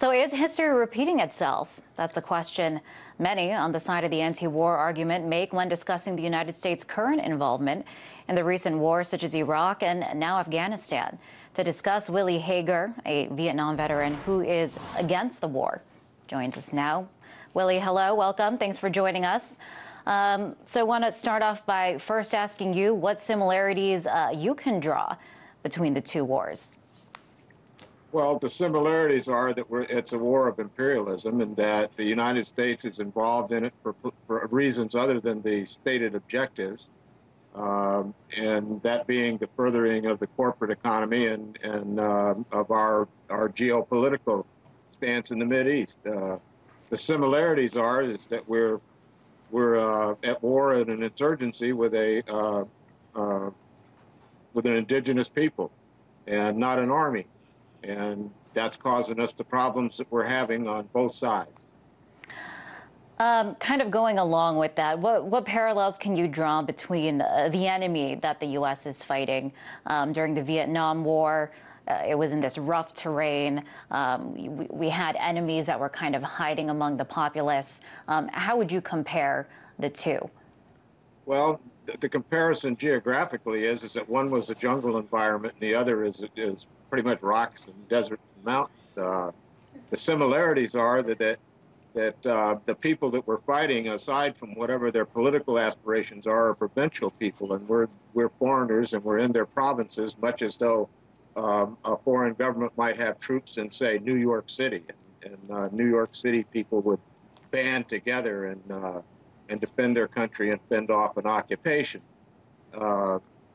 So is history repeating itself? That's the question many on the side of the anti-war argument make when discussing the United States' current involvement in the recent wars such as Iraq and now Afghanistan. To discuss, Willie Hager, a Vietnam veteran who is against the war, joins us now. Willie, hello, welcome. Thanks for joining us. So I want to start off by first asking you what similarities you can draw between the two wars. Well, the similarities are that it's a war of imperialism and that the United States is involved in it for reasons other than the stated objectives, and that being the furthering of the corporate economy and of our geopolitical stance in the Mideast. The similarities are is that we're at war in an insurgency with an indigenous people and not an army. And that's causing us the problems that we're having on both sides. Kind of going along with that, what parallels can you draw between the enemy that the U.S. is fighting during the Vietnam War? It was in this rough terrain. We had enemies that were kind of hiding among the populace. How would you compare the two? Well, the comparison geographically is that one was a jungle environment and the other is pretty much rocks and desert and mountains. The similarities are that the people that we're fighting, aside from whatever their political aspirations are provincial people, and we're foreigners and we're in their provinces, much as though a foreign government might have troops in, say, New York City, and New York City people would band together and defend their country and fend off an occupation.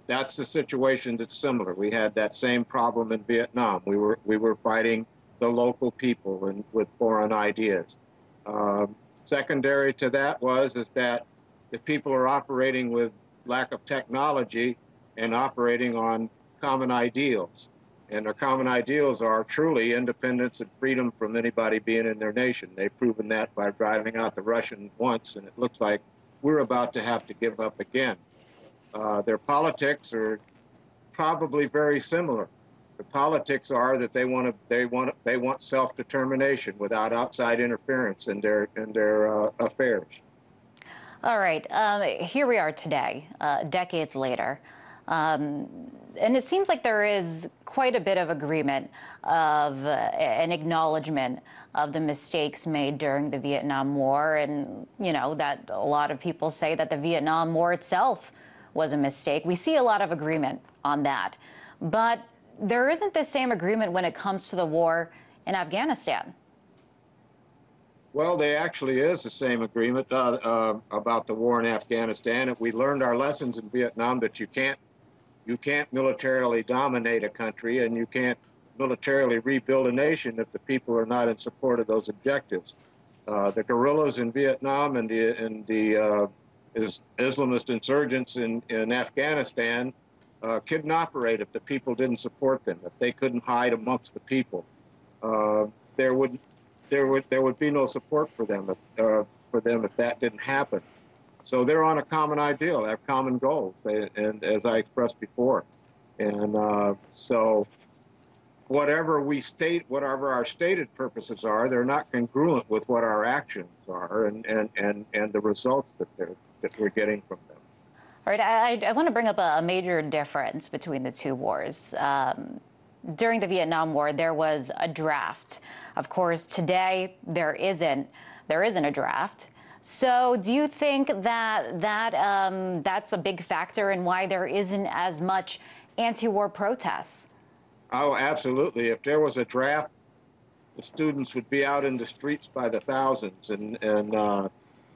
That's the situation that's similar. We had that same problem in Vietnam. We were fighting the local people and with foreign ideas. Secondary to that is that the people are operating with lack of technology and operating on common ideals. And their common ideals are truly independence and freedom from anybody being in their nation. They've proven that by driving out the Russians once, and it looks like we're about to have to give up again. Their politics are probably very similar. The politics are that they want self-determination without outside interference in their affairs. All right, here we are today, decades later, and it seems like there is quite a bit of agreement of an acknowledgement of the mistakes made during the Vietnam War, and that a lot of people say that the Vietnam War itself was a mistake. We see a lot of agreement on that, but there isn't the same agreement when it comes to the war in Afghanistan. Well, there actually is the same agreement about the war in Afghanistan. If we learned our lessons in Vietnam that you can't militarily dominate a country and you can't militarily rebuild a nation if the people are not in support of those objectives. The guerrillas in Vietnam and the Islamist insurgents in Afghanistan couldn't operate if the people didn't support them. If they couldn't hide amongst the people, there would be no support for them if that didn't happen. So they're on a common ideal, they have common goals, and as I expressed before, and so whatever our stated purposes are, they're not congruent with what our actions are and the results that we're getting from them. All right, I want to bring up a major difference between the two wars. During the Vietnam War, there was a draft. Of course, today there isn't a draft. So do you think that that's a big factor in why there isn't as much anti-war protests? Oh, absolutely. If there was a draft, the students would be out in the streets by the thousands, and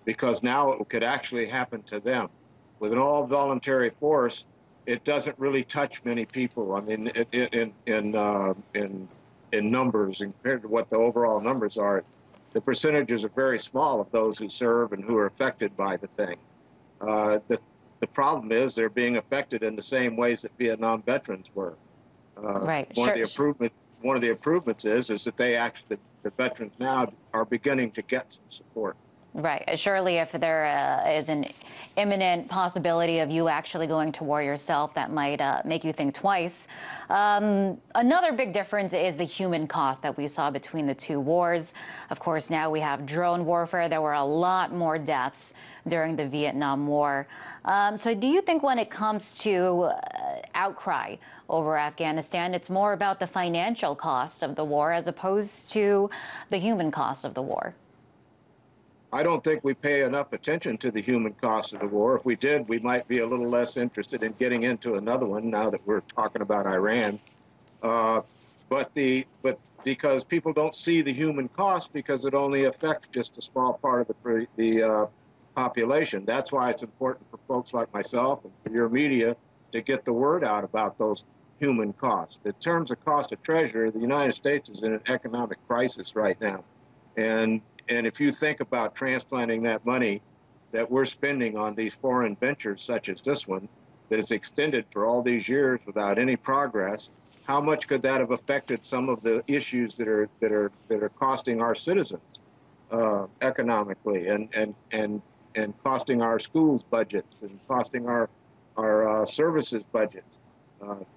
because now it could actually happen to them. With an all-voluntary force, it doesn't really touch many people. I mean, in numbers, and compared to what the overall numbers are, the percentages are very small of those who serve and who are affected by the thing. The problem is they're being affected in the same ways that Vietnam veterans were. Right. One of the improvements is that the veterans now are beginning to get some support. Right. Surely if there is an imminent possibility of you actually going to war yourself, that might make you think twice. Another big difference is the human cost that we saw between the two wars. Of course, now we have drone warfare. There were a lot more deaths during the Vietnam War. So do you think when it comes to outcry over Afghanistan, it's more about the financial cost of the war as opposed to the human cost of the war? I don't think we pay enough attention to the human cost of the war. If we did, we might be a little less interested in getting into another one now that we're talking about Iran. But because people don't see the human cost because it only affects just a small part of the population. That's why it's important for folks like myself and for your media to get the word out about those human costs. In terms of cost of treasure, the United States is in an economic crisis right now. And if you think about transplanting that money that we're spending on these foreign ventures such as this one, that is extended for all these years without any progress, how much could that have affected some of the issues that are costing our citizens economically and costing our schools budgets and costing our services budgets?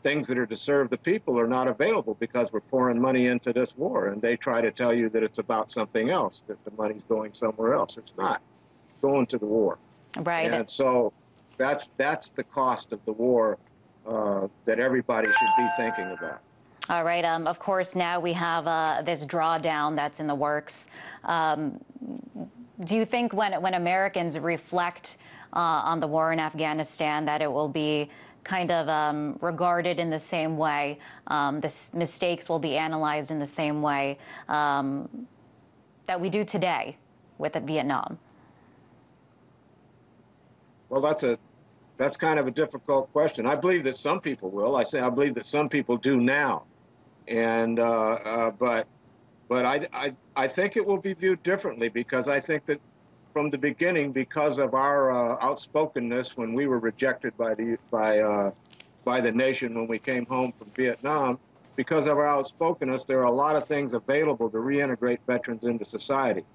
Things that are to serve the people are not available because we're pouring money into this war, and they try to tell you that it's about something else, that the money's going somewhere else. It's not. It's going to the war. Right. And so that's the cost of the war that everybody should be thinking about. All right. Of course, now we have this drawdown that's in the works. Do you think when Americans reflect on the war in Afghanistan that it will be kind of regarded in the same way, the mistakes will be analyzed in the same way that we do today with Vietnam? Well, that's kind of a difficult question. I believe that some people will. I believe that some people do now, and but I think it will be viewed differently because I think that from the beginning, because of our outspokenness when we were rejected by the nation when we came home from Vietnam, because of our outspokenness, there are a lot of things available to reintegrate veterans into society.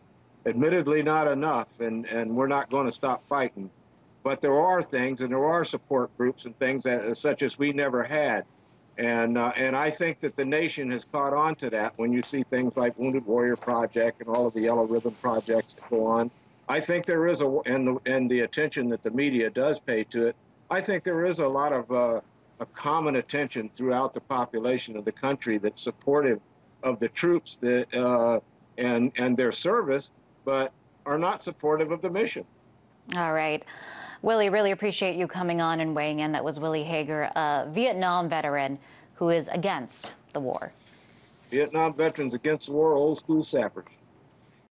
Admittedly, not enough, and we're not going to stop fighting. But there are things, and there are support groups and things such as we never had. And I think that the nation has caught on to that when you see things like Wounded Warrior Project and all of the Yellow Ribbon projects that go on. I think there is and the attention that the media does pay to it, I think there is a lot of a common attention throughout the population of the country that's supportive of the troops that and their service, but are not supportive of the mission. All right. Willie, really appreciate you coming on and weighing in. That was Willie Hager, a Vietnam veteran who is against the war. Vietnam veterans against the war, old school sappers.